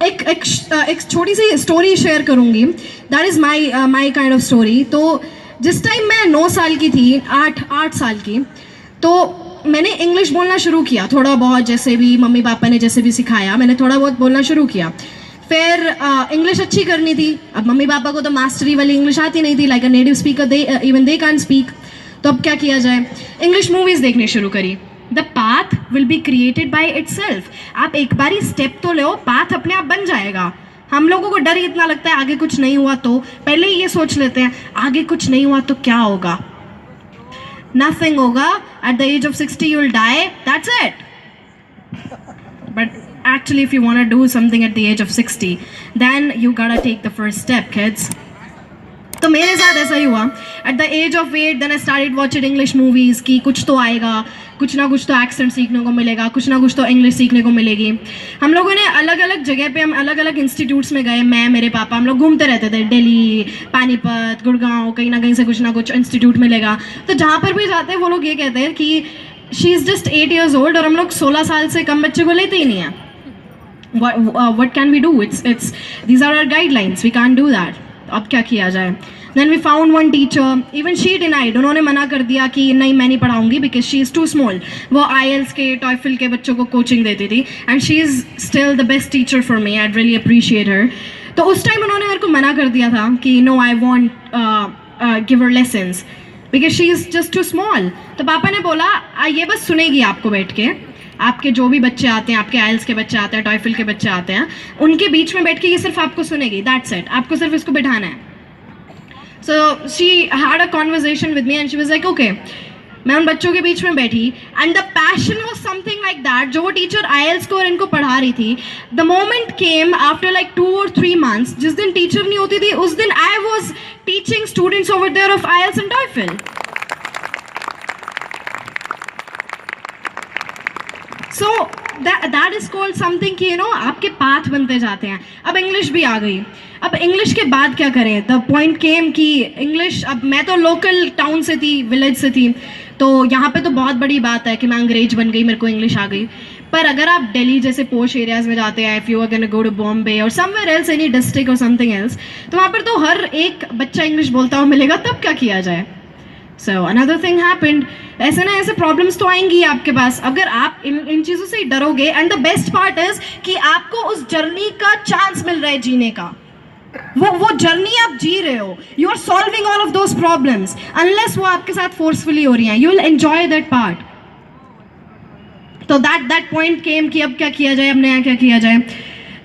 एक छोटी सी story share करूंगी. That is my kind of story. तो जिस टाइम मैं 9 साल की थी, 8 साल की, तो मैंने इंग्लिश बोलना शुरू किया थोड़ा बहुत, जैसे भी मम्मी पापा ने जैसे भी सिखाया मैंने थोड़ा बहुत बोलना शुरू किया. फिर इंग्लिश अच्छी करनी थी. अब मम्मी पापा को तो मास्टरी वाली इंग्लिश आती नहीं थी, like a native speaker even they can't speak. तो अब क्या किया जाए, इंग्लिश मूवीज़ देखनी शुरू करी. The path will be created by it self. आप एक बार ही स्टेप तो लो, पाथ अपने आप बन जाएगा. हम लोगों को डर ही इतना लगता है आगे कुछ नहीं हुआ, तो पहले ही ये सोच लेते हैं आगे कुछ नहीं हुआ तो क्या होगा. नथिंग होगा. At the age of 60 you will die, that's it. But actually if you want to do something at the age of 60, then you gotta take the first step, kids. तो मेरे साथ ऐसा ही हुआ. At the age of 8 then I started watching English movies की कुछ तो आएगा, कुछ ना कुछ तो एक्सेंट सीखने को मिलेगा, कुछ ना कुछ तो इंग्लिश सीखने को मिलेगी. हम लोगों ने अलग अलग जगह पे, हम अलग अलग इंस्टीट्यूट्स में गए. मैं, मेरे पापा, हम लोग घूमते रहते थे. दिल्ली, पानीपत, गुड़गांव, कहीं ना कहीं से कुछ ना कुछ इंस्टीट्यूट मिलेगा. तो जहाँ पर भी जाते हैं वो लोग ये कहते हैं कि she is just 8 years old, और हम लोग 16 साल से कम बच्चे को लेते ही नहीं हैं. What can we do? These are our guidelines. We can't do that. अब क्या किया जाए? Then we found one teacher. Even she denied. उन्होंने मना कर दिया कि नहीं मैं नहीं पढ़ाऊंगी because she is too small. वो IELTS के, TOEFL के बच्चों को कोचिंग देती थी. And she is still the best teacher for me. I'd really appreciate her. तो उस टाइम उन्होंने मेरे को मना कर दिया था कि no, I won't give her lessons because she is just too small. तो पापा ने बोला ये बस सुनेगी आपको बैठ के. आपके जो भी बच्चे आते हैं, आपके आइल्स के बच्चे आते हैं, टॉयफिल के बच्चे आते हैं, उनके बीच में बैठ के ये सिर्फ आपको सुनेगी. That's it. आपको सिर्फ इसको बिठाना है. So she had a conversation with me and she was like okay. मैं उन बच्चों के बीच में बैठी and the passion was something like that. जो वो टीचर आइल्स को और इनको पढ़ा रही थी, the moment came after like 2 or 3 months, जिस दिन टीचर नहीं होती थी उस दिन I was teaching students over there of isles and टॉयफिल. So that is called something कि आपके पाथ बनते जाते हैं. अब इंग्लिश भी आ गई. अब इंग्लिश के बाद क्या करें? द पॉइंट केम कि इंग्लिश, अब मैं तो लोकल टाउन से थी, विलेज से थी, तो यहाँ पे तो बहुत बड़ी बात है कि मैं अंग्रेज बन गई, मेरे को इंग्लिश आ गई. पर अगर आप दिल्ली जैसे पोश एरियाज में जाते हैं, if you are gonna go to Bombay और समवेयर एल्स, एनी डिस्ट्रिक्ट और समथिंग एल्स, तो वहाँ पर तो हर एक बच्चा इंग्लिश बोलता हुआ मिलेगा. तब क्या किया जाए? So another thing happened. ऐसे ना ऐसे प्रॉब्लम्स तो आएंगी आपके पास अगर आप इन चीज़ों से डरोगे. And the best part is कि आपको उस जर्नी का चांस मिल रहा है जीने का. वो जर्नी आप जी रहे हो. You are solving all of those problems. Unless वो आपके साथ फोर्सफुली हो रही हैं, you will enjoy that part. तो दैट पॉइंट केम कि अब क्या किया जाए, अब नया क्या किया जाए.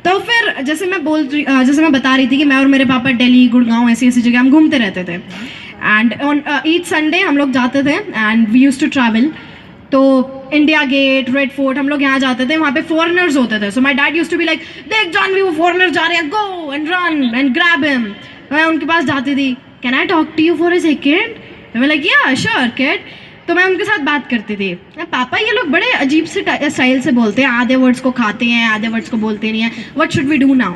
तो फिर जैसे मैं बता रही थी कि मैं और मेरे पापा दिल्ली, गुड़गांव, ऐसी ऐसी जगह हम घूमते रहते थे. एंड ऑन ईच संडे हम लोग जाते थे and we use to travel. तो इंडिया गेट, रेड फोर्ट, हम लोग यहाँ जाते थे. वहाँ पे फॉरेनर्स होते थे. So my dad use to be like, देख जानवी वो फॉरेनर जा रहे हैं, go and run and grab him. मैं उनके पास जाती थी, can I talk to you for a second? मैं लाइक या श्योर किड. तो मैं उनके साथ बात करती थी. पापा ये लोग बड़े अजीब से स्टाइल से बोलते हैं, आधे वर्ड्स को खाते हैं, आधे वर्ड्स को बोलते नहीं है. What should we do now?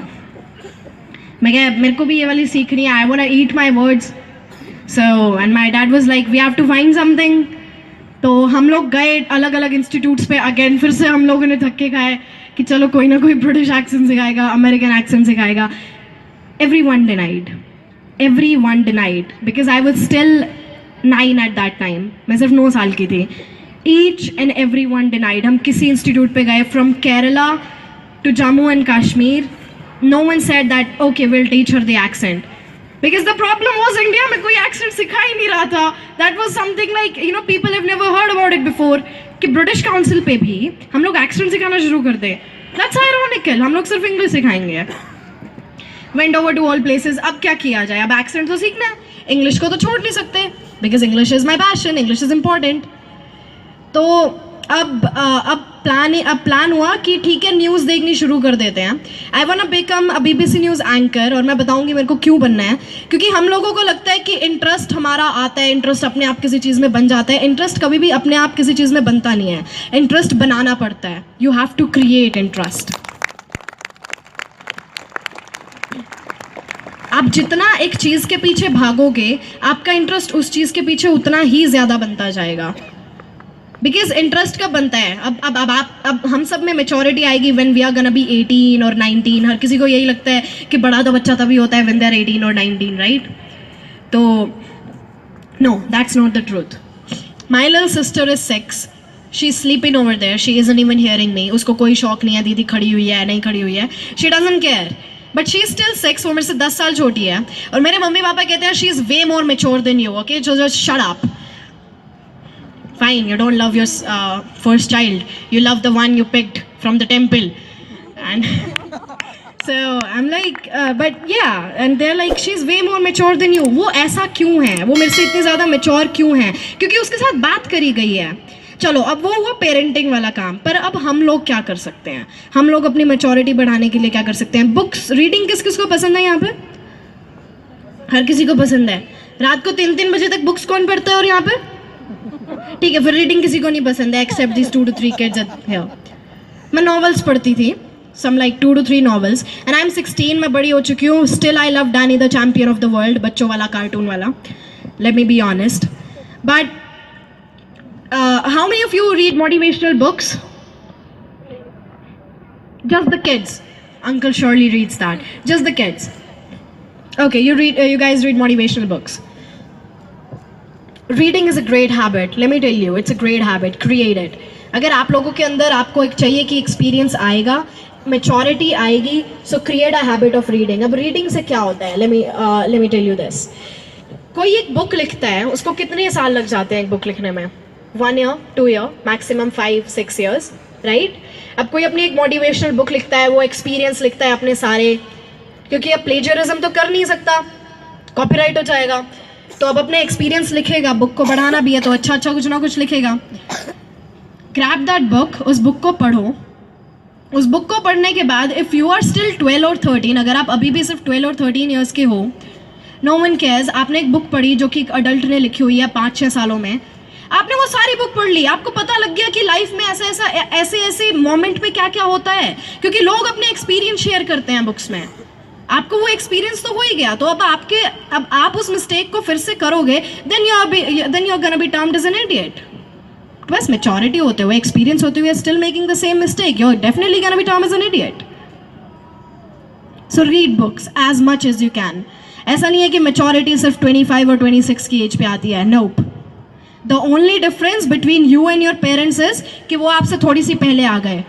मैं क्या, मेरे को भी ये वाली सीखनी है. I want to eat my words. So and my dad was like we have to find something. तो हम लोग गए अलग अलग इंस्टीट्यूट्स पे. अगेन फिर से हम लोगों ने धक्के खाए कि चलो कोई ना कोई ब्रिटिश एक्सेंट सिखाएगा, अमेरिकन एक्सेंट सिखाएगा. Everyone denied because I was still 9 at that time. मैं सिर्फ 9 साल की थी. Each and everyone denied. हम किसी इंस्टीट्यूट पे गए, from Kerala to Jammu and Kashmir. No one said that okay we'll teach her the accent. Because the problem was India में कोई accent सिखा ही नहीं रहा था. That was something like people have never heard about it before. कि British council पे भी हम लोग accent सिखाना शुरू कर दें. That's ironical. हम लोग सिर्फ इंग्लिश सिखाएंगे. Went over to all places. अब क्या किया जाए? अब accent तो सीखना है, इंग्लिश को तो छोड़ नहीं सकते. Because English is my passion. English is important. तो अब प्लान हुआ कि ठीक है न्यूज़ देखनी शुरू कर देते हैं. I want to become a BBC news anchor. और मैं बताऊंगी मेरे को क्यों बनना है. क्योंकि हम लोगों को लगता है कि इंटरेस्ट हमारा आता है, इंटरेस्ट अपने आप किसी चीज़ में बन जाता है. इंटरेस्ट कभी भी अपने आप किसी चीज़ में बनता नहीं है. इंटरेस्ट बनाना पड़ता है. You have to create interest. आप जितना एक चीज़ के पीछे भागोगे, आपका इंटरेस्ट उस चीज़ के पीछे उतना ही ज़्यादा बनता जाएगा. बिकॉज इंटरेस्ट कब बनता है, अब हम सब में मेच्योरिटी आएगी when we are gonna be 18 और 19. हर किसी को यही लगता है कि बड़ा तो बच्चा तभी होता है व्हेन दे आर 18 और 19, राइट? तो no, that's not the truth. My little sister is 6. She is sleeping over there. She isn't even hearing me. उसको कोई शौक नहीं है दीदी खड़ी हुई है नहीं खड़ी हुई है. She doesn't care. But she is still 6. वो मेरे से 10 साल छोटी है. और मेरे मम्मी पापा कहते हैं she is way more mature than you. Okay, so just shut up. Fine, you don't love your first child. You love the one you picked from the temple. And so I'm like, but yeah, and they're like, she's way more mature than you. वो ऐसा क्यों है? वो मेरे से इतनी ज़्यादा mature क्यों है? क्योंकि उसके साथ बात करी गई है. चलो, अब वो हुआ पेरेंटिंग वाला काम. पर अब हम लोग क्या कर सकते हैं? हम लोग अपनी मेच्योरिटी बढ़ाने के लिए क्या कर सकते हैं? बुक्स रीडिंग किस किस को पसंद है यहाँ पे? हर किसी को पसंद है. रात को 3-3 बजे तक बुक्स कौन पढ़ता है और यहाँ पे? ठीक है, फिर रीडिंग किसी को नहीं पसंद है except this 2 to 3 kids here. मैं नॉवेल्स पढ़ती थी, some like 2 to 3 novels, and I am 16. मैं बड़ी हो चुकी हूँ. Still I love Danny the champion of the world, बच्चों वाला कार्टून वाला. Let me be honest. But how many of you read motivational books? Just the kids. Uncle surely reads that. Just the kids. Okay, you guys read motivational books. Reading is a great habit. Let me tell you, it's a great habit. Create it. अगर आप लोगों के अंदर आपको एक चाहिए कि experience आएगा, मेच्योरिटी आएगी, सो create a habit of reading. अब रीडिंग से क्या होता है? let me tell you this. कोई एक बुक लिखता है, उसको कितने साल लग जाते हैं एक बुक लिखने में? 1 year, 2 year, maximum 5-6 years, right? अब कोई अपनी एक मोटिवेशनल बुक लिखता है, वो एक्सपीरियंस लिखता है अपने सारे, क्योंकि अब प्लेजरिज्म तो कर नहीं सकता, कॉपीराइट हो जाएगा. तो अब अपने एक्सपीरियंस लिखेगा. बुक को बढ़ाना भी है तो अच्छा कुछ ना कुछ लिखेगा. ग्रैब दैट बुक, उस बुक को पढ़ो. उस बुक को पढ़ने के बाद इफ़ यू आर स्टिल 12 और 13, अगर आप अभी भी सिर्फ 12 और 13 ईयर्स के हो, नो वन केयर्स. आपने एक बुक पढ़ी जो कि एक अडल्ट ने लिखी हुई है 5-6 सालों में. आपने वो सारी बुक पढ़ ली, आपको पता लग गया कि लाइफ में ऐसे मोमेंट पे क्या क्या होता है, क्योंकि लोग अपने एक्सपीरियंस शेयर करते हैं बुक्स में. आपको वो एक्सपीरियंस तो हो ही गया. तो अब आप उस मिस्टेक को फिर से करोगे, then you are gonna be termed as an idiot. बस मेच्योरिटी होते हुए, एक्सपीरियंस होते हुए still making the same mistake, you are definitely gonna be termed as an idiot. So read books as much as you can. ऐसा नहीं है कि maturity सिर्फ 25 और 26 की एज पे आती है. Nope. The only difference between you and your parents is कि वो आपसे थोड़ी सी पहले आ गए.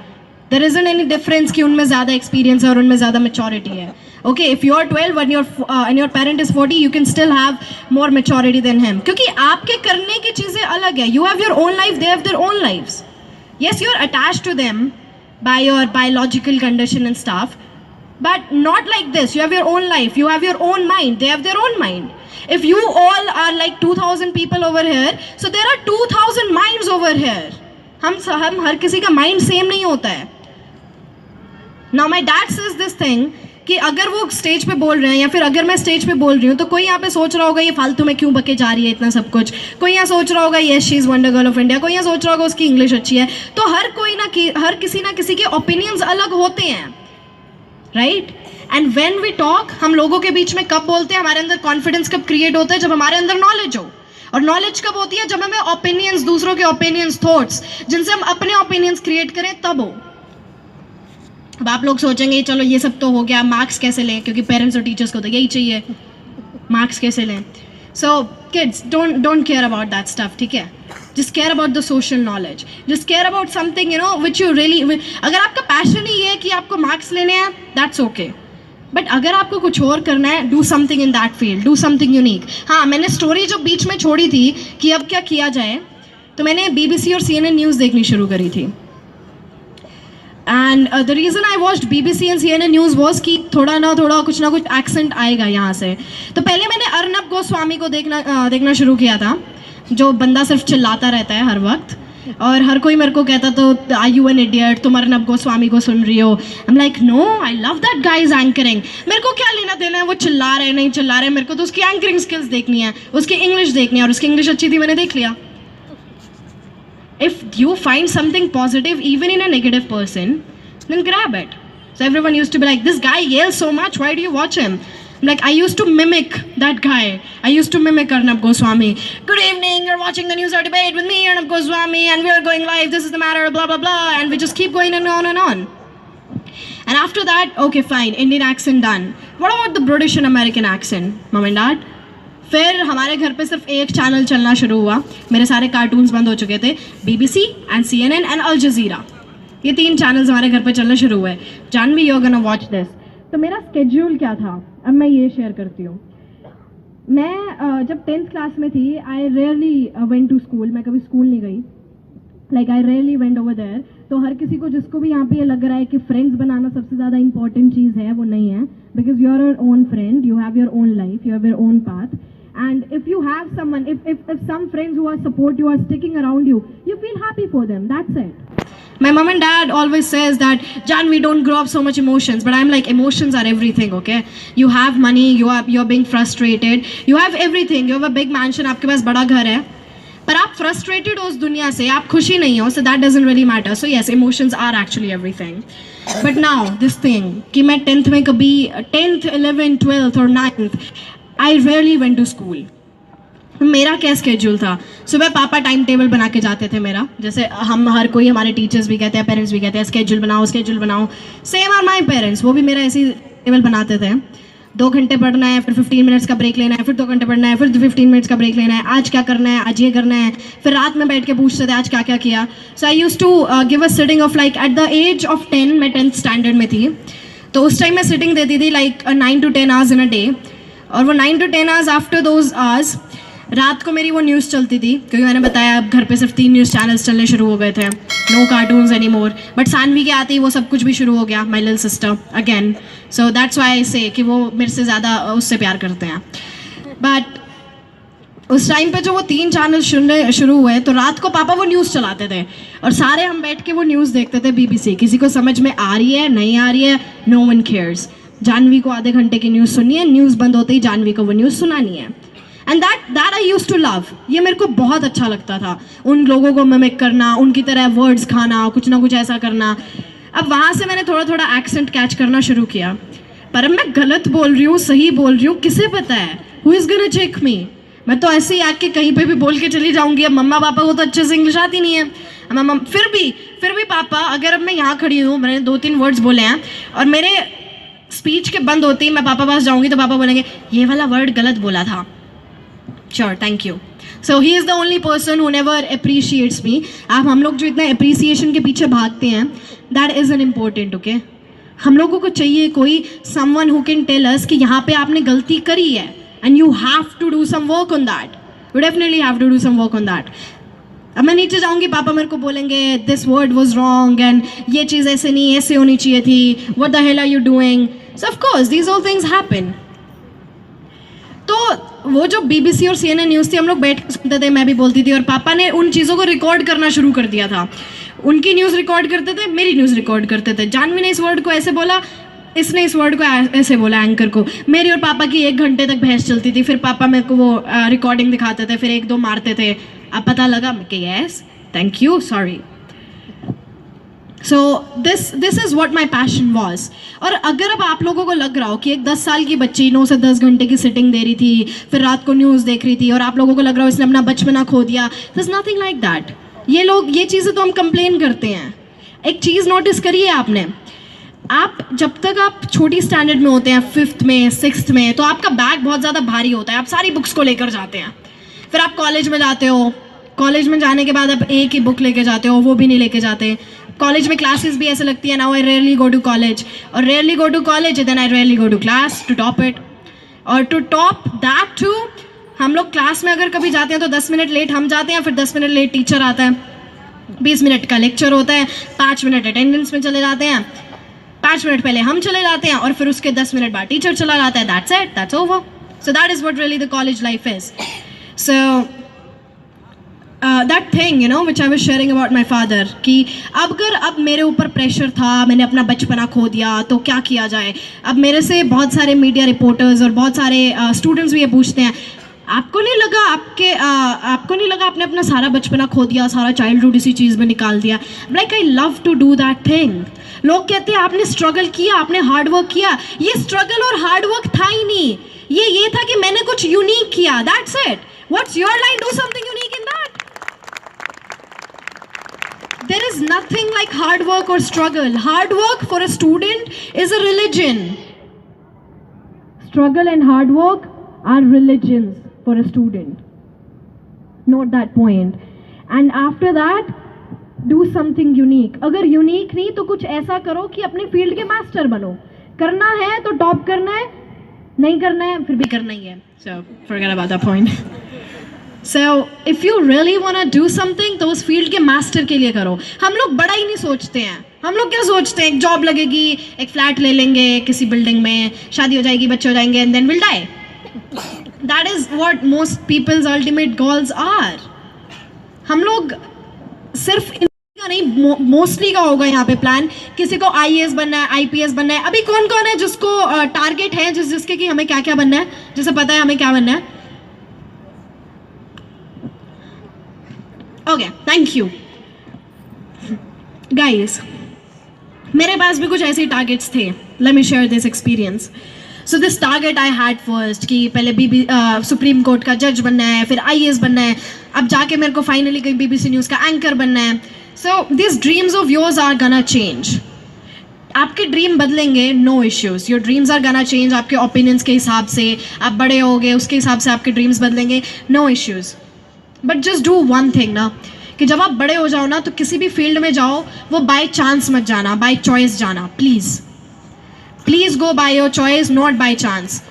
देयर इजंट एनी डिफरेंस कि उनमें ज़्यादा एक्सपीरियंस है और उनमें ज़्यादा मेच्योरिटी है. Okay, if you are 12 and your parent is 40, you can still have more maturity than him. क्योंकि आपके करने की चीज़ें अलग है. You have your own life, they have their own lives. Yes, you are attached to them by your biological condition and stuff, but not like this. You have your own life, you have your own mind, they have their own mind. If you all are like 2,000 people over here, so there are 2,000 minds over here. हम हर किसी का mind same नहीं होता है. Now my dad says this thing कि अगर वो stage पे बोल रहे हैं या फिर अगर मैं स्टेज पे बोल रही हूँ तो कोई यहाँ पे सोच रहा होगा ये फालतू में क्यों बके जा रही है इतना सब कुछ. कोई यहाँ सोच रहा होगा yes she is wonder girl of India. कोई यहाँ सोच रहा होगा उसकी इंग्लिश अच्छी है. तो हर किसी ना किसी के ओपिनियंस अलग होते हैं, right? And when we talk, हम लोगों के बीच में कब बोलते हैं? हमारे अंदर कॉन्फिडेंस कब क्रिएट होता है? जब हमारे अंदर नॉलेज हो. और नॉलेज कब होती है? जब हमें ओपिनियंस, दूसरों के ओपिनियंस, थॉट्स जिनसे हम अपने ओपिनियंस क्रिएट करें, तब हो. अब आप लोग सोचेंगे चलो ये सब तो हो गया, मार्क्स कैसे लें? क्योंकि पेरेंट्स और टीचर्स को तो यही चाहिए, मार्क्स कैसे लें. So kids don't care about that stuff, ठीक है? Just care about the social knowledge. Just care about something which you really. अगर आपका पैशन ही है कि आपको मार्क्स लेने हैं, दैट्स ओके. बट अगर आपको कुछ और करना है, do something in that field, do something unique. हाँ, मैंने स्टोरी जो बीच में छोड़ी थी कि अब क्या किया जाए, तो मैंने BBC और CNN न्यूज़ देखनी शुरू करी थी. And the reason I watched BBC and CNN news was कि थोड़ा ना कुछ एक्सेंट आएगा यहाँ से. तो पहले मैंने अर्नब गोस्वामी को देखना शुरू किया था, जो बंदा सिर्फ चिल्लाता रहता है हर वक्त, और हर कोई मेरे को कहता तो आर यू एन इडियट, तुम अर्नब गोस्वामी को सुन रही हो. I am like no, I love that guy is anchoring. मेरे को क्या लेना देना है वो चिल्ला रहे नहीं चिल्ला रहे, मेरे को तो उसकी एंकरिंग स्किल्स देखनी है, उसकी इंग्लिश देखनी है, और उसकी इंग्लिश अच्छी थी, मैंने देख लिया. If you find something positive even in a negative person, then grab it. So everyone used to be like, this guy yells so much, why do you watch him? Like, I used to mimic that guy. I used to mimic Arnab Goswami. Good evening, you're watching the news or debate with me, Arnab Goswami, and we are going live. This is the matter, blah, blah, blah. And we just keep going and on and on. And after that, okay, fine, Indian accent done. What about the British and American accent, mom and dad? फिर हमारे घर पे सिर्फ एक channel चलना शुरू हुआ, मेरे सारे कार्टून्स बंद हो चुके थे, BBC and CNN and Al Jazeera, ये 3 चैनल्स हमारे घर पे चलना शुरू हुए. Janvi, you are gonna watch this. तो मेरा स्केड्यूल क्या था, अब मैं ये शेयर करती हूँ. मैं जब 10th क्लास में थी, I rarely went to school. मैं कभी स्कूल नहीं गई. Like I rarely went over there. तो हर किसी को, जिसको भी यहाँ पे ये लग रहा है कि फ्रेंड्स बनाना सबसे ज़्यादा इंपॉर्टेंट चीज़ है, वो नहीं है. Because you are your own friend, you have your own life, you have your own path. And if you have someone, if some friends who are support you are sticking around you, you feel happy for them. That's it. My mom and dad always says that, Jan, we don't grow up so much emotions. But I'm like, emotions are everything, okay? You have money, you're being frustrated. You have everything. You have a big mansion, आपके पास बड़ा घर है. पर आप frustrated हो उस दुनिया से, आप खुशी नहीं हो, so that doesn't really matter. So yes, emotions are actually everything. But now, this thing, कि मैं 10th में कभी 10th, 11th, 12th और 9th, I rarely went to school. मेरा क्या स्केड्यूल था, सुबह पापा टाइम टेबल बना के जाते थे मेरा, जैसे हम हर कोई, हमारे टीचर्स भी कहते हैं, पेरेंट्स भी कहते हैं स्केड्यूल बनाओ, स्केड्यूल बनाओ. सेम आर माई पेरेंट्स, वो भी मेरा ऐसी टेबल बनाते थे. 2 घंटे पढ़ना है, फिर 15 मिनट्स का ब्रेक लेना है, फिर 2 घंटे पढ़ना है, फिर 15 मिनट्स का ब्रेक लेना है. आज क्या करना है, आज ये करना है. फिर रात में बैठ के पूछते थे आज क्या क्या किया. So I use to give a sitting of like at the age of 10, मैं 10th स्टैंडर्ड में थी, तो उस टाइम मैं सिटिंग देती थी like 9 to 10 hours in a day. और वो 9 to 10 hours, after those hours रात को मेरी वो न्यूज़ चलती थी, क्योंकि मैंने बताया अब घर पे सिर्फ 3 न्यूज़ चैनल्स चलने शुरू हो गए थे. No cartoons any more. But Sanvi के आते ही वो सब कुछ भी शुरू हो गया, my little sister again. So that's why I say कि वो मेरे से ज़्यादा उससे प्यार करते हैं. बट उस टाइम पे जो वो 3 चैनल सुनने शुरू हुए, तो रात को पापा वो न्यूज़ चलाते थे और सारे हम बैठ के वो न्यूज़ देखते थे. BBC, किसी को समझ में आ रही है नहीं आ रही है, नो वन केयर्स. जानवी को आधे घंटे की न्यूज़ सुननी है, न्यूज़ बंद होते ही जानवी को वो न्यूज़ सुनानी है. And that I use to love. ये मेरे को बहुत अच्छा लगता था, उन लोगों को मिमिक करना, उनकी तरह वर्ड्स खाना, कुछ ना कुछ ऐसा करना. अब वहाँ से मैंने थोड़ा थोड़ा एक्सेंट कैच करना शुरू किया. पर अब मैं गलत बोल रही हूँ, सही बोल रही हूँ, किसे पता है, who is gonna check me. मैं तो ऐसे ही आके कहीं पे भी बोल के चली जाऊँगी. अब मम्मा पापा को तो अच्छे से इंग्लिश आती नहीं है. फिर भी पापा, अगर अब मैं यहाँ खड़ी हूँ, मैंने 2-3 वर्ड्स बोले हैं और मेरे स्पीच के बंद होते ही मैं पापा पास जाऊँगी, तो पापा बोलेंगे ये वाला वर्ड गलत बोला था. Sure, thank you. So he is the only person who never appreciates me. आप हम लोग जो इतना appreciation के पीछे भागते हैं, that isn't important, okay? हम लोगों को चाहिए कोई someone who can tell us कि यहाँ पे आपने गलती करी है, and you have to do some work on that. You definitely have to do some work on that. अब मैं नीचे जाऊँगी, पापा मेरे को बोलेंगे this word was wrong and ये चीज़ ऐसे नहीं, ऐसे होनी चाहिए थी. What the hell are you doing? So of course these all things happen. तो वो जो BBC और CNN न्यूज़ थी, हम लोग बैठ के सुनते थे, मैं भी बोलती थी, और पापा ने उन चीज़ों को रिकॉर्ड करना शुरू कर दिया था. उनकी न्यूज़ रिकॉर्ड करते थे, मेरी न्यूज़ रिकॉर्ड करते थे. जानवी ने इस वर्ड को ऐसे बोला, इसने इस वर्ड को ऐसे बोला एंकर को. मेरी और पापा की 1 घंटे तक बहस चलती थी. फिर पापा मेरे को वो रिकॉर्डिंग दिखाते थे, फिर 1-2 मारते थे. अब पता लगा कि yes, thank you, sorry. So this is what my passion was. और अगर अब आप लोगों को लग रहा हो कि एक 10 साल की बच्ची 9 से 10 घंटे की सिटिंग दे रही थी, फिर रात को न्यूज़ देख रही थी, और आप लोगों को लग रहा हो इसने अपना बचपना खो दिया, दिस नथिंग लाइक दैट. ये चीज़ें तो हम कंप्लेन करते हैं. एक चीज़ नोटिस करिए आपने, आप जब तक आप छोटी स्टैंडर्ड में होते हैं, 5th में 6th में, तो आपका बैग बहुत ज़्यादा भारी होता है, आप सारी बुक्स को लेकर जाते हैं. फिर आप कॉलेज में जाते हो, कॉलेज में जाने के बाद आप एक ही बुक लेके जाते हो, वो भी नहीं लेके जाते. कॉलेज में क्लासेस भी ऐसे लगती है, now I rarely go to college, और rarely go to college then I rarely go to class to top it. और टू टॉप दैट टू, हम लोग क्लास में अगर कभी जाते हैं तो 10 मिनट लेट हम जाते हैं, फिर 10 मिनट लेट टीचर आता है. 20 मिनट का लेक्चर होता है, 5 मिनट अटेंडेंस में चले जाते हैं, 5 मिनट पहले हम चले जाते हैं, और फिर उसके 10 मिनट बाद टीचर चला जाता है. That's it, that's over. So that is what really the college life is. So that thing, you know, which I was sharing about my father, कि अब मेरे ऊपर प्रेशर था, मैंने अपना बचपना खो दिया, तो क्या किया जाए. अब मेरे से बहुत सारे मीडिया रिपोर्टर्स और बहुत सारे स्टूडेंट्स भी ये पूछते हैं, आपको नहीं लगा आपको नहीं लगा आपने अपना सारा बचपना खो दिया, सारा चाइल्डहुड इसी चीज़ में निकाल दिया? Like I love to do that thing. लोग कहते हैं आपने स्ट्रगल किया, आपने हार्ड वर्क किया. ये स्ट्रगल और हार्ड वर्क था ही नहीं, ये था कि मैंने कुछ यूनिक किया. That's it. What's your line? Do something unique in that. There is nothing like hard work or struggle. Hard work for a student is a religion. Struggle and hard work are religions for a student. Note that point. And after that, do something unique. अगर unique नहीं तो कुछ ऐसा करो कि अपने field के master बनो. करना है तो टॉप करना है, नहीं करना है फिर भी करना ही है. So forget about that point. So if you really want to do something तो उस फील्ड के मास्टर के लिए करो. हम लोग बड़ा ही नहीं सोचते हैं. हम लोग क्या सोचते हैं? एक जॉब लगेगी, एक फ्लैट ले लेंगे किसी बिल्डिंग में, शादी हो जाएगी, बच्चे हो जाएंगे, and then will die. That is what most peoples ultimate goals are. हम लोग सिर्फ का नहीं, मोस्टली का होगा यहाँ पे प्लान. किसी को IAS बनना है, IPS बनना है. अभी कौन कौन है जिसको टारगेट है, जिसके कि हमें क्या क्या बनना है, जिसे पता है हमें क्या बनना है? Okay, thank you guys. मेरे पास भी कुछ ऐसे टारगेट्स थे. Let me share this experience. So this target I had first कि पहले सुप्रीम कोर्ट का जज बनना है, फिर IAS बनना है, अब जाके मेरे को फाइनली कहीं BBC न्यूज़ का एंकर बनना है. So this dreams of yours are gonna change. आपके ड्रीम बदलेंगे, no issues. Your dreams are gonna change. आपके ओपिनियंस के हिसाब से आप बड़े होगे, उसके हिसाब से आपके ड्रीम्स बदलेंगे, no issues. But just do one thing ना, कि जब आप बड़े हो जाओ ना तो किसी भी फील्ड में जाओ, वो बाय चांस मत जाना, बाय चॉइस जाना. Please go by your choice, not by chance.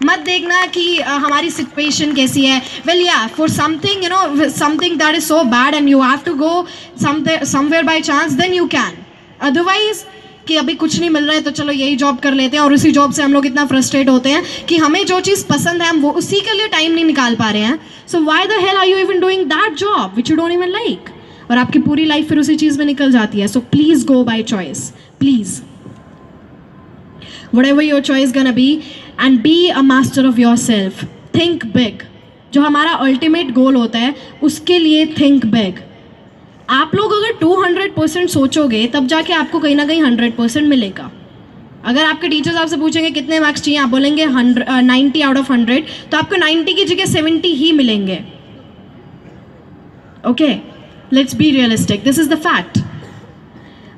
मत देखना कि हमारी सिचुएशन कैसी है. वेल या for something, you know, something that is so bad and you have to go somewhere by chance, then you can. Otherwise कि अभी कुछ नहीं मिल रहा है तो चलो यही जॉब कर लेते हैं, और उसी जॉब से हम लोग इतना फ्रस्ट्रेट होते हैं कि हमें जो चीज़ पसंद है हम वो उसी के लिए टाइम नहीं निकाल पा रहे हैं. So why the hell are you even doing that job which you don't even like? और आपकी पूरी लाइफ फिर उसी चीज़ में निकल जाती है. So please go by choice. Please, whatever your choice gonna be, and be a master of yourself. Think big. जो हमारा अल्टीमेट गोल होता है उसके लिए think big. आप लोग अगर 200% सोचोगे तब जाके आपको कहीं ना कहीं 100% मिलेगा. अगर आपके टीचर्स आपसे पूछेंगे कितने मार्क्स चाहिए, आप बोलेंगे 90 आउट ऑफ 100, तो आपको 90 की जगह 70 ही मिलेंगे. Okay, let's be realistic. This is the fact.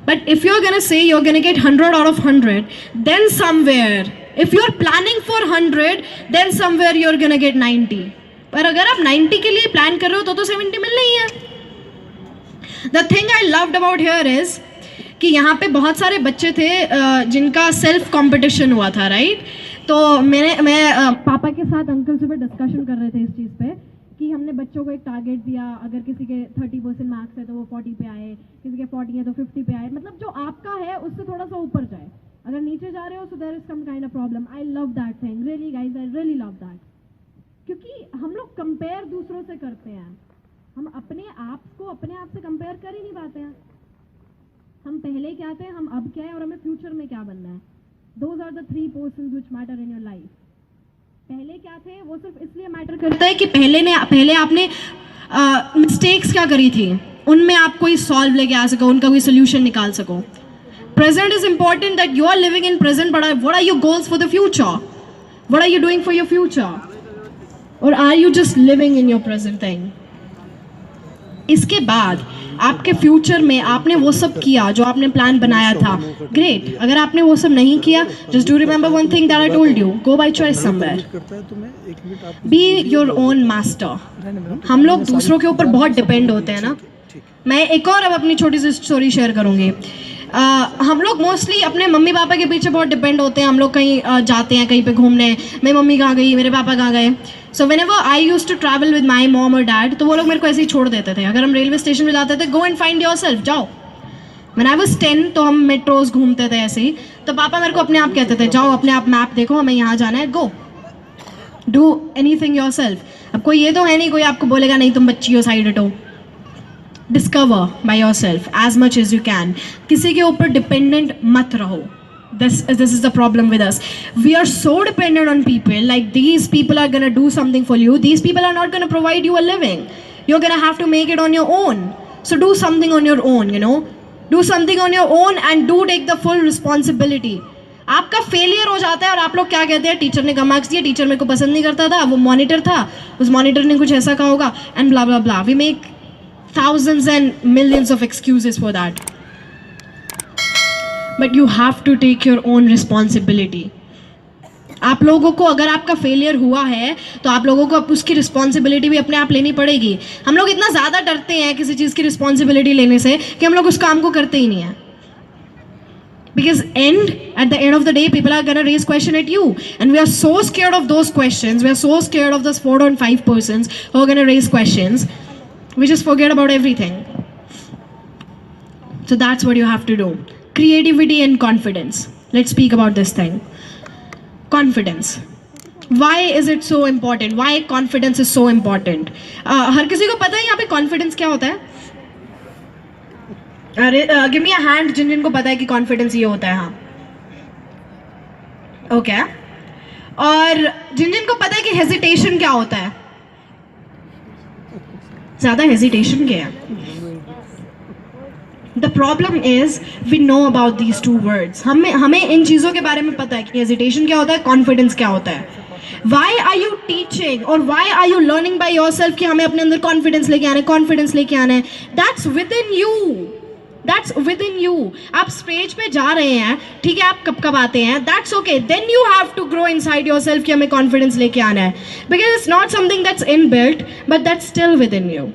But if you're gonna say you're gonna get 100 out of 100, then somewhere, if you're planning for 100, then somewhere you're gonna get 90. पर अगर आप 90 के लिए प्लान कर रहे हो तो 70 मिलना ही है. The thing I loved about here is कि यहाँ पे बहुत सारे बच्चे थे जिनका सेल्फ कंपटीशन हुआ था, राइट? तो मैं पापा के साथ अंकल से भी डिस्कशन कर रहे थे इस चीज़ पे कि हमने बच्चों को एक टारगेट दिया, अगर किसी के 30% मार्क्स है तो वो 40 पे आए, किसी के 40 है तो 50 पे आए. मतलब जो आपका है उससे थोड़ा सा ऊपर जाए. अगर नीचे जा रहे हो so there is some kind of problem. I love that thing, really guys, I really love that. क्योंकि हम लोग कंपेयर दूसरों से करते हैं, हम अपने आप को अपने आप से कंपेयर कर ही नहीं पाते हैं. हम पहले क्या थे, हम अब क्या है, और हमें फ्यूचर में क्या बनना है. Those are the 3 persons which matter in your life. पहले क्या थे वो सिर्फ इसलिए मैटर करता है कि पहले आपने मिस्टेक्स क्या करी थी, उनमें आप कोई सॉल्व लेके आ सको, उनका कोई सोल्यूशन निकाल सको. Present is important that you are living in present, but what are your goals for the future? What are you doing for your future? और are you just living in your present thing? इसके बाद आपके future में आपने वो सब किया जो आपने प्लान बनाया था, ग्रेट. अगर आपने वो सब नहीं किया, just do remember one thing that I told you, go by choice somewhere. Be your own master. हम लोग दूसरों के ऊपर बहुत डिपेंड होते हैं ना. मैं एक और अब अपनी छोटी सी स्टोरी शेयर करूँगी. हम लोग मोस्टली अपने मम्मी पापा के पीछे बहुत डिपेंड होते हैं. हम लोग कहीं जाते हैं कहीं पे घूमने, मेरी मम्मी कहाँ गई, मेरे पापा कहाँ गए. So whenever I used to travel with my mom और डैड, तो वो लोग मेरे को ऐसे ही छोड़ देते थे. अगर हम रेलवे स्टेशन पे जाते थे, गो एंड फाइंड योरसेल्फ, जाओ. व्हेन आई वाज 10 तो हम मेट्रोज घूमते थे ऐसे ही, तो पापा मेरे को अपने आप कहते थे, जाओ अपने आप मैप देखो, हमें यहाँ जाना है, गो डू एनीथिंग योरसेल्फ. अब कोई ये तो है नहीं कोई आपको बोलेगा नहीं तुम बच्ची हो, साइड हटो. Discover by yourself as much as you can. किसी के ऊपर डिपेंडेंट मत रहो. This is the problem with us. We are so dependent on people. Like, these people are gonna do something for you. These people are not gonna provide you a living. You're gonna have to make it on your own. So do something on your own, you know. Do something on your own and do take the full responsibility. आपका failure हो जाता है और आप लोग क्या कहते हैं, टीचर ने कम मार्क्स दिए, टीचर मेरे को पसंद नहीं करता था, वो मॉनिटर था, उस मॉनिटर ने कुछ ऐसा कहा होगा, and blah blah blah. We make thousands and millions of excuses for that. But you have to take your own responsibility. आप लोगों को, अगर आपका फेलियर हुआ है तो आप लोगों को उसकी रिस्पॉन्सिबिलिटी भी अपने आप लेनी पड़ेगी. हम लोग इतना ज़्यादा डरते हैं किसी चीज़ की रिस्पॉन्सिबिलिटी लेने से कि हम लोग उस काम को करते ही नहीं हैं. Because at the end of the day, people are gonna raise question at you, and we are so scared of those questions. We are so scared of those 4 and 5 persons who are gonna raise questions. We just forget about everything. So that's what you have to do. Creativity and confidence. Let's speak about this thing. Confidence. Why is it so important? Why confidence is so important? हर किसी को पता है यहाँ पे confidence क्या होता है? अरे give me a hand जिन को पता है कि confidence ये होता है. हाँ. Okay. और जिन को पता है कि hesitation क्या होता है? ज़्यादा hesitation क्या है? The problem is we know about these two words. हमें इन चीज़ों के बारे में पता है कि hesitation क्या होता है, confidence क्या होता है. Why are you teaching or why are you learning by yourself कि हमें अपने अंदर confidence लेके आना है, confidence लेके आना है? That's within you. That's within you. आप स्टेज पे जा रहे हैं, ठीक है, आप कब कब आते हैं, that's okay. Then you have to grow inside yourself कि हमें confidence लेके आना है. Because it's not something that's inbuilt, but that's still within you.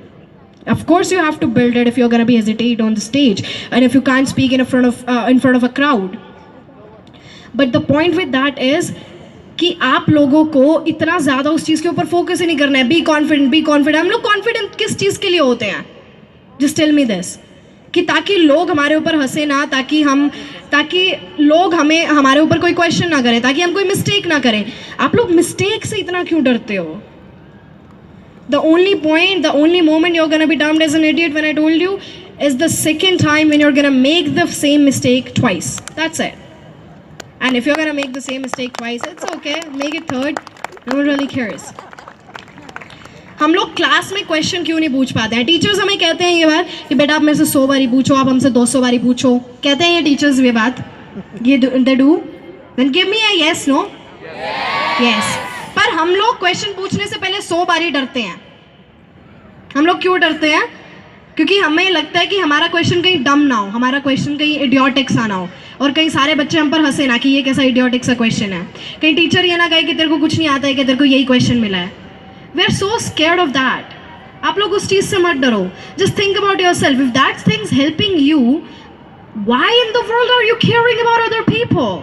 Of course, you have to build it if you're gonna be hesitate on the stage, and if you can't speak in front of a crowd. But the point with that is कि आप लोगों को इतना ज़्यादा उस चीज़ के ऊपर focus ही नहीं करना है. Be confident, be confident. हम लोग confident किस चीज़ के लिए होते हैं? Just tell me this. कि ताकि लोग हमारे ऊपर हंसे ना, ताकि लोग हमारे ऊपर कोई क्वेश्चन ना करें, ताकि हम कोई मिस्टेक ना करें. आप लोग मिस्टेक से इतना क्यों डरते हो? The only moment you're gonna be termed as an idiot, when I told you, is the second time when you're gonna make the same mistake twice. That's it. And if you're gonna make the same mistake twice, it's okay. Make it third. No one really cares. हम लोग class में question क्यों नहीं पूछ पाते हैं? Teachers हमें कहते हैं ये बात कि बेटा आप मेरे से 100 बारी पूछो, आप हमसे 200 बारी पूछो. कहते हैं ये टीचर्स ये बात, ये they do. Then give me a yes, no? Yes. पर हम लोग क्वेश्चन पूछने से पहले 100 बारी डरते हैं. हम लोग क्यों डरते हैं? क्योंकि हमें लगता है कि हमारा क्वेश्चन कहीं डम ना हो, हमारा क्वेश्चन कहीं इडियोटिक सा ना हो, और कहीं सारे बच्चे हम पर हंसे ना कि ये कैसा इडियोटिक सा क्वेश्चन है. कहीं टीचर ये ना कहे कि तेरे को कुछ नहीं आता है, कि तेरे को यही क्वेश्चन मिला है. We are so scared of that. आप लोग उस चीज़ से मत डरो. Just think about yourself. If that thing's helping you, why in the world are you caring about other people?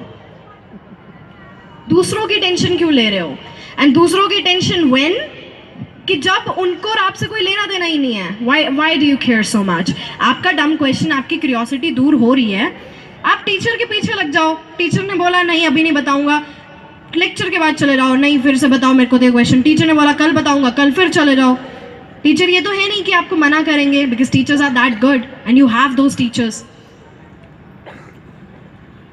दूसरों की टेंशन क्यों ले रहे हो? And दूसरों की टेंशन when? कि जब उनको और आपसे कोई लेना देना ही नहीं है. Why do you care so much? आपका डम क्वेश्चन, आपकी क्यूरियोसिटी दूर हो रही है, आप टीचर के पीछे लग जाओ. टीचर ने बोला नहीं अभी नहीं बताऊंगा, लेक्चर के बाद चले जाओ, नहीं फिर से बताओ मेरे को तो क्वेश्चन. टीचर ने बोला कल बताऊंगा, कल फिर चले जाओ. टीचर ये तो है नहीं कि आपको मना करेंगे, because teachers are that good and you have those teachers.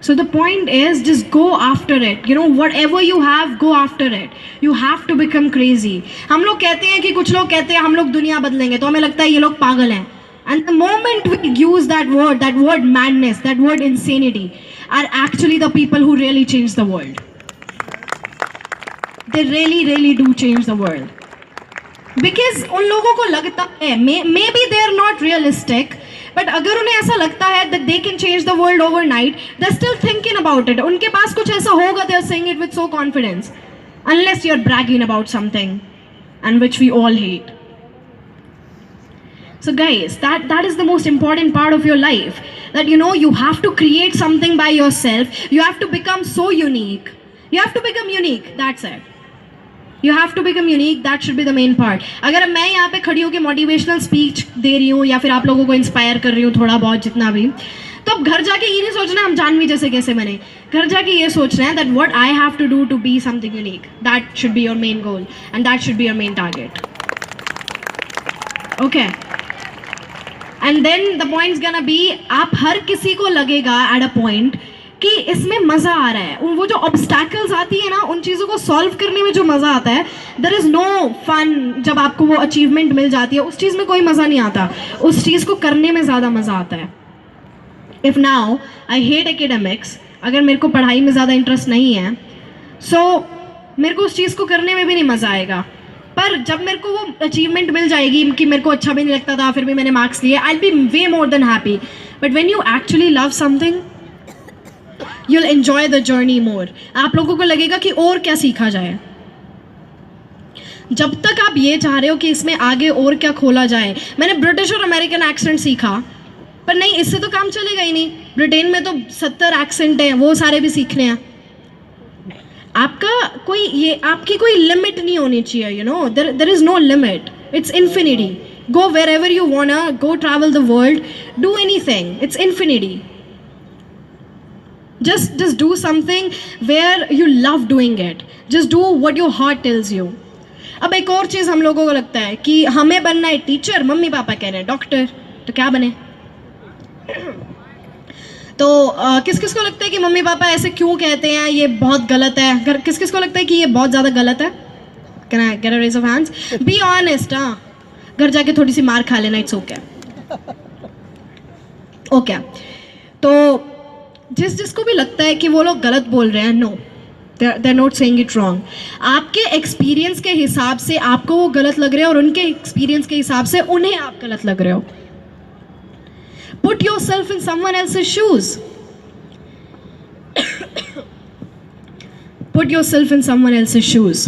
So the point is, just go after it. You know, whatever you have, go after it. You have to become crazy. हम लोग कहते हैं कि कुछ लोग कहते हैं हम लोग दुनिया बदलेंगे, तो हमें लगता है ये लोग पागल हैं. And the moment we use that word madness, that word insanity, are actually the people who really change the world. They really do change the world. Because उन लोगों को लगता है, maybe they are not realistic, but अगर उन्हें ऐसा लगता है that they can change the world overnight, they're still thinking about it. उनके पास कुछ ऐसा होगा, they're saying it with so confidence. Unless you're bragging about something, and which we all hate. So guys, that is the most important part of your life. That you know, you have to create something by yourself. You have to become so unique. You have to become unique. That's it. You have to become unique. That should be the main part. अगर मैं यहाँ पे खड़ी होकर motivational speech दे रही हूँ या फिर आप लोगों को इंस्पायर कर रही हूँ थोड़ा बहुत जितना भी, तो अब घर जाके ये नहीं सोचना हम जानवी जैसे कैसे बने. घर जाके ये सोचना है that what I have to do to be something unique. That should be your main goal and that should be your main target. Okay. And then the point's gonna be, आप हर किसी को लगेगा at a point कि इसमें मज़ा आ रहा है, वो जो ऑब्स्टैकल्स आती है ना, उन चीज़ों को सॉल्व करने में जो मज़ा आता है, देयर इज़ नो फन। जब आपको वो अचीवमेंट मिल जाती है, उस चीज़ में कोई मज़ा नहीं आता, उस चीज़ को करने में ज़्यादा मज़ा आता है। If now I hate academics, अगर मेरे को पढ़ाई में ज़्यादा इंटरेस्ट नहीं है, सो मेरे को उस चीज़ को करने में भी नहीं मज़ा आएगा। पर जब मेरे को वो अचीवमेंट मिल जाएगी कि मेरे को अच्छा भी नहीं लगता था, फिर भी मैंने मार्क्स लिए, I will be way more than happy. But when you actually love something, you will enjoy the journey more. आप लोगों को लगेगा कि और क्या सीखा जाए। जब तक आप ये चाह रहे हो कि इसमें आगे और क्या खोला जाए, मैंने ब्रिटिश और अमेरिकन एक्सेंट सीखा, पर नहीं, इससे तो काम चलेगा ही नहीं। ब्रिटेन में तो 70 एक्सेंट हैं, वो सारे भी सीखने हैं। आपका कोई ये, आपकी कोई लिमिट नहीं होनी चाहिए, you know, there is no limit, it's infinity. Go wherever you wanna, go travel the world, do anything, it's infinity. just do something where you love doing it, just do what your heart tells you. अब एक और चीज़ हम लोगों को लगता है कि हमें बनना है टीचर, मम्मी पापा कह रहे हैं डॉक्टर, तो क्या बने। तो किस किस को लगता है कि मम्मी पापा ऐसे क्यों कहते हैं, ये बहुत गलत है। किस किस को लगता है कि ये बहुत ज़्यादा गलत है? Can I get a raise of hands? Be honest. हाँ, घर जाके थोड़ी सी मार खा लेना, इट्स ओके। ओके, तो जिसको भी लगता है कि वो लोग गलत बोल रहे हैं, no, they are not saying it wrong. आपके एक्सपीरियंस के हिसाब से आपको वो गलत लग रहे हैं, और उनके एक्सपीरियंस के हिसाब से उन्हें आप गलत लग रहे हो। Put yourself in someone else's shoes. Put yourself in someone else's shoes.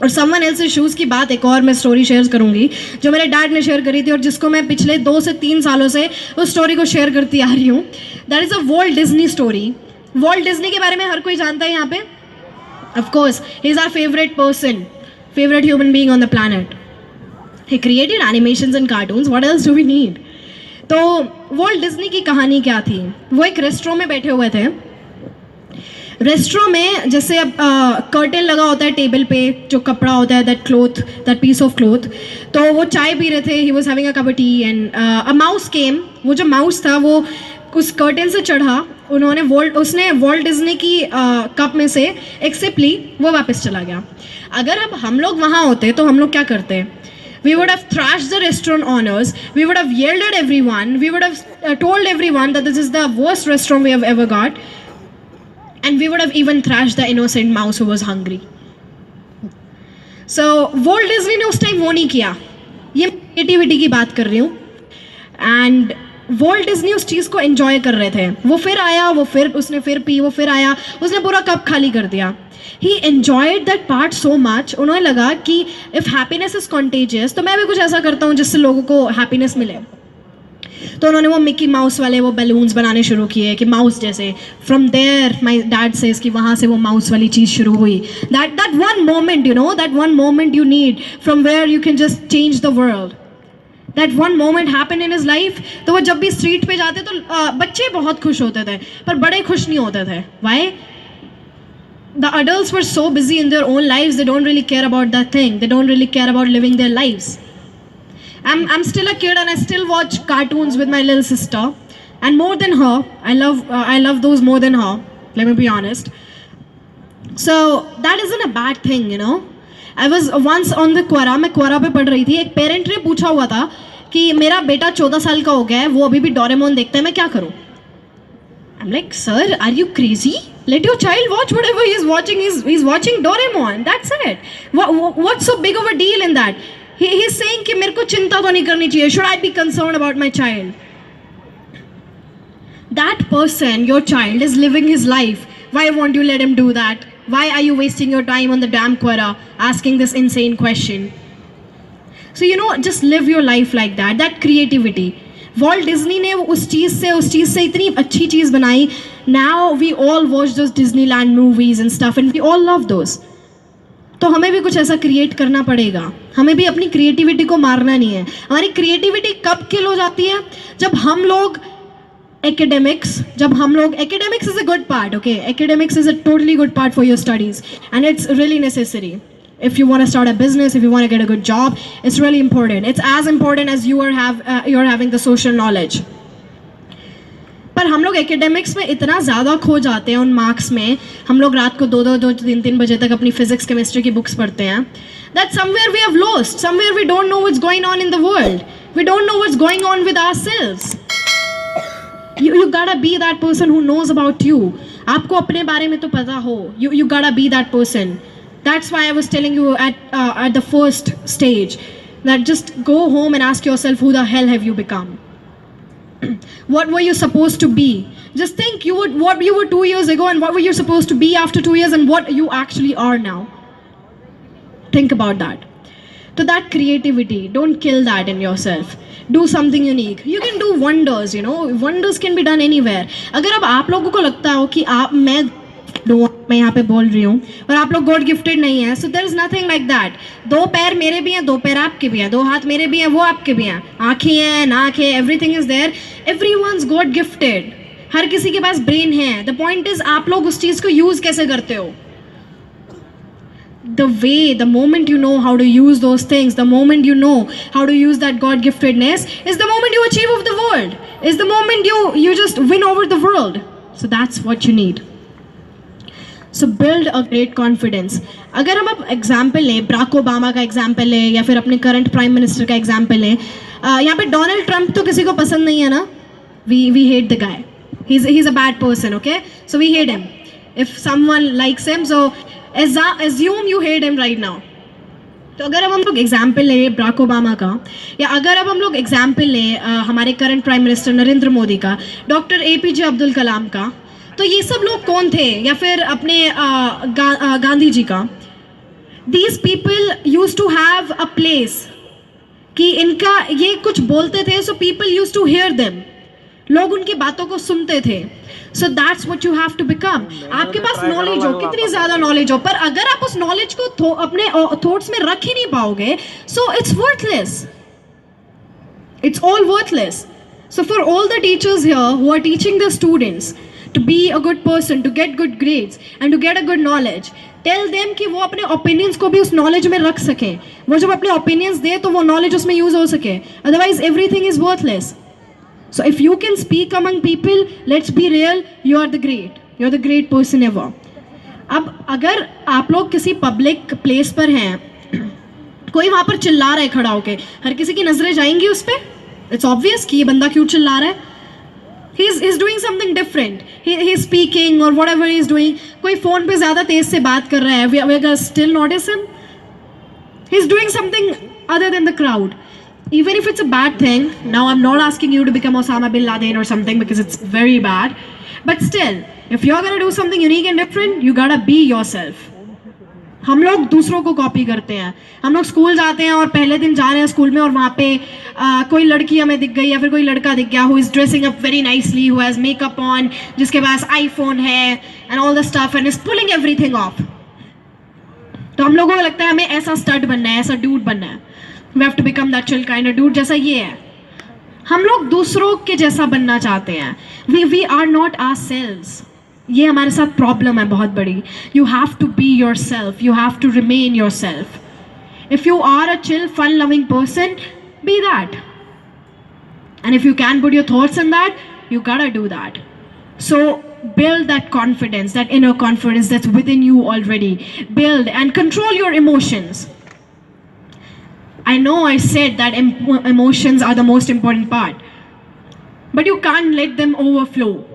और someone else's shoes की बात, एक और मैं स्टोरी शेयर करूंगी जो मेरे डैड ने शेयर करी थी, और जिसको मैं पिछले 2 से 3 सालों से उस स्टोरी को शेयर करती आ रही हूँ। That is a Walt Disney story. Walt Disney के बारे में हर कोई जानता है यहाँ पे? Of course, he is our favourite person, favourite human being on the planet. He created animations and cartoons, what else do we need. तो वॉल्ट डिज्नी की कहानी क्या थी? वो एक रेस्टोरेंट में बैठे हुए थे। रेस्टोरेंट में जैसे अब कर्टेन लगा होता है टेबल पे, जो कपड़ा होता है, that cloth, that piece of cloth. तो वो चाय पी रहे थे, he was having a cup of tea, and a mouse came. वो जो माउस था वो उस कर्टेन से चढ़ा, उसने वॉल्ट डिज्नी की कप में से एक सिप ली, वो वापस चला गया। अगर अब हम लोग वहाँ होते तो हम लोग क्या करते? We would have thrashed the restaurant owners, we would have yelled at everyone, we would have told everyone that this is the worst restaurant we have ever got, and we would have even thrashed the innocent mouse who was hungry. So Walt Disney ने उस time वो नहीं किया। ये creativity की बात कर रही हूँ। एंड वॉल्ट डिज्नी उस चीज़ को एंजॉय कर रहे थे। वो फिर आया, उसने फिर पी, वो फिर आया, उसने पूरा कप खाली कर दिया। He enjoyed that part so much, उन्हें लगा कि if happiness is contagious, तो मैं भी कुछ ऐसा करता हूँ जिससे लोगों को हैप्पीनेस मिले। तो उन्होंने वो मिकी माउस वाले वो बैलून्स बनाने शुरू किए कि माउस जैसे। From there my dad says कि वहाँ से वो माउस वाली चीज़ शुरू हुई। That one moment, you know, that one moment you need from where you can just change the world. That one moment happen in his life. तो वो जब भी स्ट्रीट पे जाते तो बच्चे बहुत खुश होते थे, पर बड़े खुश नहीं होते थे। Y? The adults were so busy in their own lives, they don't really care about that thing. They don't really care about living their lives. I'm still a kid and I still watch cartoons with my little sister, and more than her, I love those more than her. Let me be honest. So that isn't a bad thing, you know. I was once on the Quora, मैं Quora पे पढ़ रही थी। एक parent ने पूछा हुआ था कि मेरा बेटा 14 साल का हो गया है, वो अभी भी डोरेमोन देखता है, मैं क्या करूँ? I'm like, sir, are you crazy? Let your child watch whatever he is watching. He's watching Doraemon. That's it. What's so big of a deal in that? He's saying कि मेरे को चिंता तो नहीं करनी चाहिए. Should I be concerned about my child? That person, your child, is living his life. Why won't you let him do that? Why are you wasting your time on the damn Quora asking this insane question? So, you know, just live your life like that. That creativity. Walt Disney ने उस चीज़ से इतनी अच्छी चीज़ बनाई. Now we all watch those Disneyland movies and stuff and we all love those. तो हमें भी कुछ ऐसा क्रिएट करना पड़ेगा. हमें भी अपनी क्रिएटिविटी को मारना नहीं है. हमारी क्रिएटिविटी कब किल हो जाती है? जब हम लोग academics is a good part, okay? Academics is a totally good part for your studies and it's really necessary. If you want to start a business, if you want to get a good job, it's really important. It's as important as you're having the social knowledge. पर हम लोग academics में इतना ज़्यादा खो जाते हैं उन मार्क्स में, हम लोग रात को 2-3 बजे तक अपनी फिजिक्स केमिस्ट्री की बुक्स पढ़ते हैं, that somewhere we have lost, somewhere we don't know what's going on in the world, we don't know what's going on with ourselves. You gotta be that person who knows about you. आपको अपने बारे में तो पता हो. You gotta be that person. That's why I was telling you at the first stage that just go home and ask yourself, who the hell have you become? What were you supposed to be? Just think what you were 2 years ago and what were you supposed to be after 2 years and what you actually are now. Think about that. So that creativity, don't kill that in yourself. Do something unique. You can do wonders, you know. Wonders can be done anywhere. अगर अब आप लोगों को लगता हो कि मैं यहाँ पे बोल रही हूँ और आप लोग गॉड गिफ्टेड नहीं है, so there is nothing like that. 2 पैर मेरे भी हैं, 2 पैर आपके भी हैं, 2 हाथ मेरे भी हैं, वो आपके भी हैं, आँखें हैं, नाक है, everything is there. Everyone's God gifted. हर किसी के पास ब्रेन है. The point is आप लोग उस चीज़ को यूज कैसे करते हो. The moment you know how to use those things, the moment you know how to use that God giftedness, is the moment you achieve of the world, is the moment you just win over the world. So that's what you need. So build a great confidence. अगर हम अब example लें, Barack Obama का example लें या फिर अपने current prime minister का एग्जाम्पल लें, यहाँ पे डोनाल्ड ट्रंप तो किसी को पसंद नहीं है ना. We hate the guy. He's a bad person, okay? So we hate him. If someone likes him, so assume you hate him right now. तो अगर अब हम लोग एग्जाम्पल लें बराक ओबामा का, या अगर अब हम लोग एग्जाम्पल लें हमारे current prime minister Narendra Modi का, डॉक्टर APJ अब्दुल कलाम का, तो ये सब लोग कौन थे, या फिर अपने गांधी जी का. These people used to have a place कि इनका ये कुछ बोलते थे, so people used to hear them. लोग उनकी बातों को सुनते थे. So that's what you have to become. आपके पास नॉलेज हो, कितनी ज़्यादा नॉलेज हो, पर अगर आप उस नॉलेज को अपने थॉट्स में रख ही नहीं पाओगे, so it's worthless. It's all worthless. So for all the teachers here who are teaching the students to be a good person, to get good grades and to get a good knowledge, tell them कि वो अपने opinions को भी उस knowledge में रख सकें. वो जब अपने opinions दे तो वो knowledge उसमें use हो सके. Otherwise everything is worthless. So if you can speak among people, let's be real, you are the great. You're the great person ever. अब अगर आप लोग किसी public place पर हैं, कोई वहाँ पर चिल्ला रहा है खड़ा होके, हर किसी की नजरें जाएंगी उस पर. It's obvious कि ये बंदा क्यों चिल्ला रहा है. He's doing something different. He's speaking or whatever he's doing. कोई फोन पे ज़्यादा तेज से बात कर रहा है. We're gonna still notice him. He's doing something other than the crowd. Even if it's a bad thing, now I'm not asking you to become Osama bin Laden or something because it's very bad. But still, if you're gonna do something unique and different, you gotta be yourself. हम लोग दूसरों को copy करते हैं. हम लोग school जाते हैं और पहले दिन जा रहे हैं स्कूल में और वहाँ पे कोई लड़की हमें दिख गई या फिर कोई लड़का दिख गया, who is dressing up very nicely, who has makeup on, जिसके पास iPhone है and all the stuff and is pulling everything off. तो हम लोगों को लगता है हमें ऐसा स्टड बनना है, ऐसा डूड बनना है. We have to become that chill kind of dude जैसा ये है. हम लोग दूसरों के जैसा बनना चाहते हैं. We are not ourselves. ये हमारे साथ प्रॉब्लम है बहुत बड़ी. You have to be yourself. You have to remain yourself. If you are a chill, fun-loving person, be that. And if you can put your thoughts in that, you gotta do that. So build that confidence, that inner confidence that's within you already. Build and control your emotions. I know I said that emotions are the most important part, but you can't let them overflow.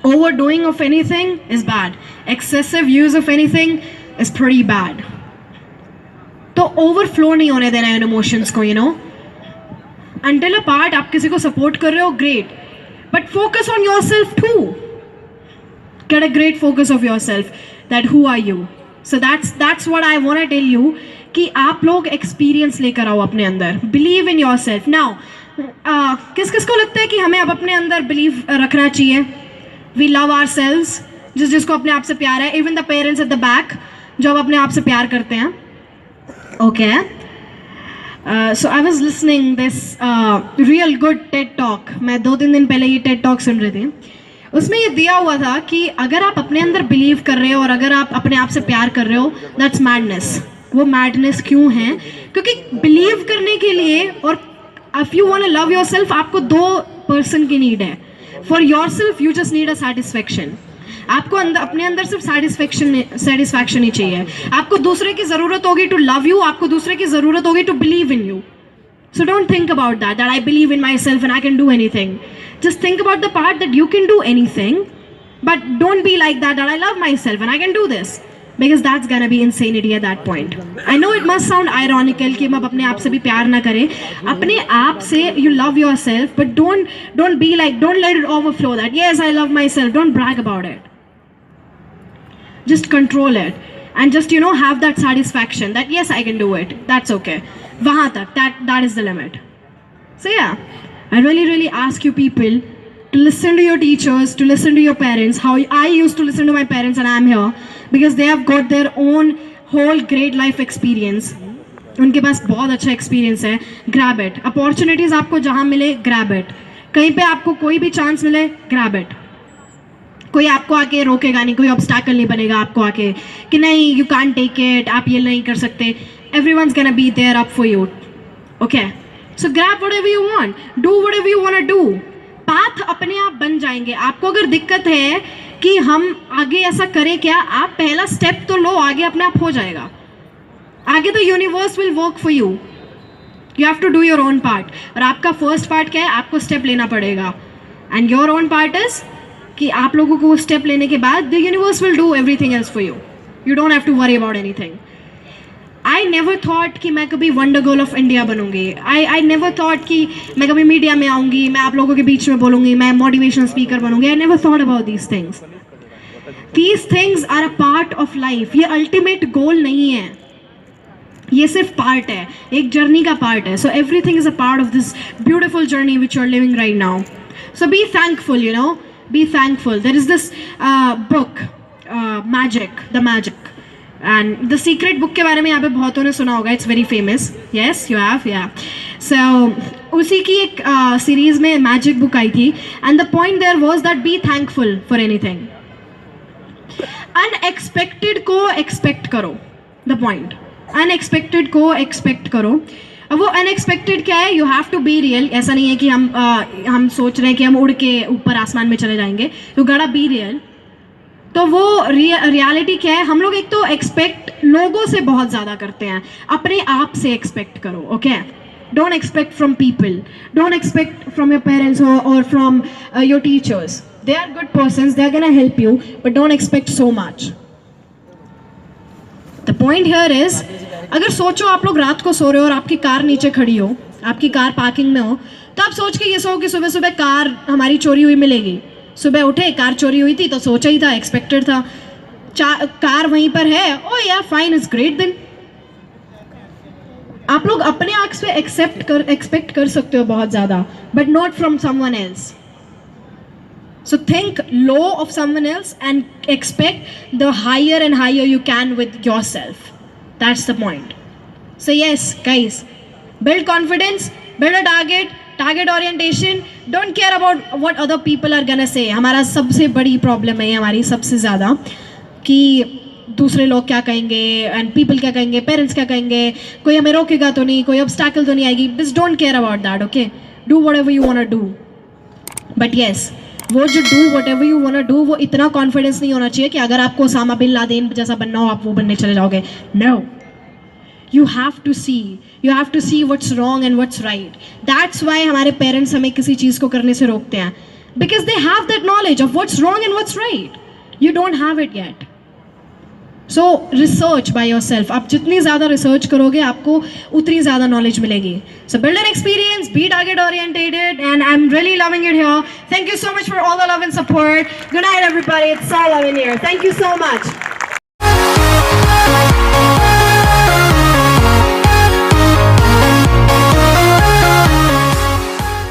Overdoing of anything is bad. Excessive use of anything is pretty bad. तो overflow नहीं होने देना है emotions को, you know. Until a part आप किसी को support कर रहे हो, great. But focus on yourself too. Get a great focus of yourself. That who are you? So that's what I want to tell you. कि आप लोग एक्सपीरियंस लेकर आओ अपने अंदर. Believe in your self. Now किस किस को लगता है कि हमें अब अपने अंदर बिलीव रखना चाहिए? We love ourselves. जिसको अपने आप से प्यार है. Even the parents at the back जो अब अपने आप से प्यार करते हैं. Okay. So I was listening this real good TED talk. मैं 2-3 दिन पहले ये टेड टॉक सुन रही थी. उसमें ये दिया हुआ था कि अगर आप अपने अंदर बिलीव कर रहे हो और अगर आप अपने आप से प्यार कर रहे हो, दैट्स मैडनेस. वो मैडनेस क्यों है? क्योंकि बिलीव करने के लिए और if you want to love yourself, आपको 2 पर्सन की नीड है. For yourself you just need a satisfaction. आपको अपने अंदर सिर्फ सेटिस्फैक्शन ही चाहिए. आपको दूसरे की जरूरत होगी टू लव यू, आपको दूसरे की जरूरत होगी to believe in you. So don't think about that I believe in myself and I can do anything. Just think about the part that you can do anything, but don't be like that I love myself and I can do this, because that's gonna be insanity at that point. I know it must sound ironical कि हम अपने आप से भी प्यार ना करें. अपने आप से you love yourself, but don't be like, don't let it overflow that yes I love myself. Don't brag about it. Just control it and just have that satisfaction that yes I can do it. That's okay. Wahan tak, that is the limit. So yeah, I really ask you people to listen to your teachers, to listen to your parents, how I used to listen to my parents, and I'm here because they have got their own whole great life experience. उनके पास बहुत अच्छा experience है. Grab it. Opportunities आपको जहाँ मिले grab it. कहीं पे आपको कोई भी चांस मिले ग्रैब इट. कोई आपको आके रोकेगा नहीं, कोई ऑब्स्टैकल नहीं बनेगा आपको आके कि नहीं यू कांट टेक इट, आप ये नहीं कर सकते. Everyone's gonna be there up for you. Okay, so grab whatever you want, do whatever you wanna do. Path अपने आप बन जाएंगे. आपको अगर दिक्कत है कि हम आगे ऐसा करें क्या, आप पहला स्टेप तो लो, आगे अपने आप हो जाएगा. आगे तो universe will work for you. You have to do your own part. और आपका फर्स्ट पार्ट क्या है, आपको स्टेप लेना पड़ेगा. And your own part is कि आप लोगों को स्टेप लेने के बाद the universe will do everything else for you. You don't have to worry about anything. I never thought कि मैं कभी वंडर गर्ल ऑफ इंडिया बनूंगी. आई नेवर थॉट कि मैं कभी मीडिया में आऊँगी, मैं आप लोगों के बीच में बोलूँगी, मैं मोटिवेशनल स्पीकर बनूंगी. I never thought about these things. These things are a part of life. ये अल्टीमेट गोल नहीं है, ये सिर्फ पार्ट है, एक जर्नी का पार्ट है. So everything is a part of this beautiful journey which you are living right now. So be thankful, be thankful. There is this book, The Magic. And The Secret book के बारे में यहाँ पे बहुतों ने सुना होगा. It's very famous. Yes, you have, yeah. So उसी की एक सीरीज में मैजिक बुक आई थी. And the point there was that be thankful for anything. Unexpected को expect करो. The point. Unexpected को expect करो. अब वो अनएक्सपेक्टेड क्या है, you have to be real. ऐसा नहीं है कि हम सोच रहे हैं कि हम उड़ के ऊपर आसमान में चले जाएंगे. You gotta be real. तो वो रियलिटी क्या है, हम लोग एक तो एक्सपेक्ट लोगों से बहुत ज़्यादा करते हैं, अपने आप से एक्सपेक्ट करो. Okay, don't expect from people, don't expect from your parents और from your teachers. They are good persons, they are gonna help you, but don't expect so much. The point here is, अगर सोचो आप लोग रात को सो रहे हो और आपकी कार नीचे खड़ी हो, आपकी कार पार्किंग में हो, तो आप सोच के ये सो कि सुबह सुबह कार हमारी चोरी हुई मिलेगी. सुबह उठे कार चोरी हुई थी तो सोचा ही था, एक्सपेक्टेड था. कार वहीं पर है, ओ या फाइन, इज ग्रेट. देन आप लोग अपने आप से एक्सपेक्ट कर सकते हो बहुत ज़्यादा, but not from someone else. So think low of someone else and expect the higher and higher you can with yourself. That's the point. So yes, guys, build confidence, build a target orientation. Don't care about what other people are gonna say. हमारा सबसे बड़ी problem है हमारी सबसे ज़्यादा कि दूसरे लोग क्या कहेंगे एंड पीपल क्या कहेंगे, पेरेंट्स क्या कहेंगे, कोई हमें रोकेगा तो नहीं, कोई ऑब्स्टैकल तो नहीं आएगी. Just don't care about that, okay? Do whatever you wanna do. But yes, वो जो do whatever you want to do, वो इतना कॉन्फिडेंस नहीं होना चाहिए कि अगर आपको ओसामा बिन लादेन जैसा बनना हो आप वो बनने चले जाओगे. No, you have to see what's wrong and what's right. That's why हमारे पेरेंट्स हमें किसी चीज़ को करने से रोकते हैं, because they have that knowledge of what's wrong and what's right. You don't have it yet. So research by yourself. आप जितनी ज़्यादा रिसर्च करोगे आपको उतनी ज़्यादा नॉलेज मिलेगी. सो build an experience, be target oriented, and I am really loving it here. Thank you so much for all the love and support. Good night everybody. It's so love in here. Thank you so much.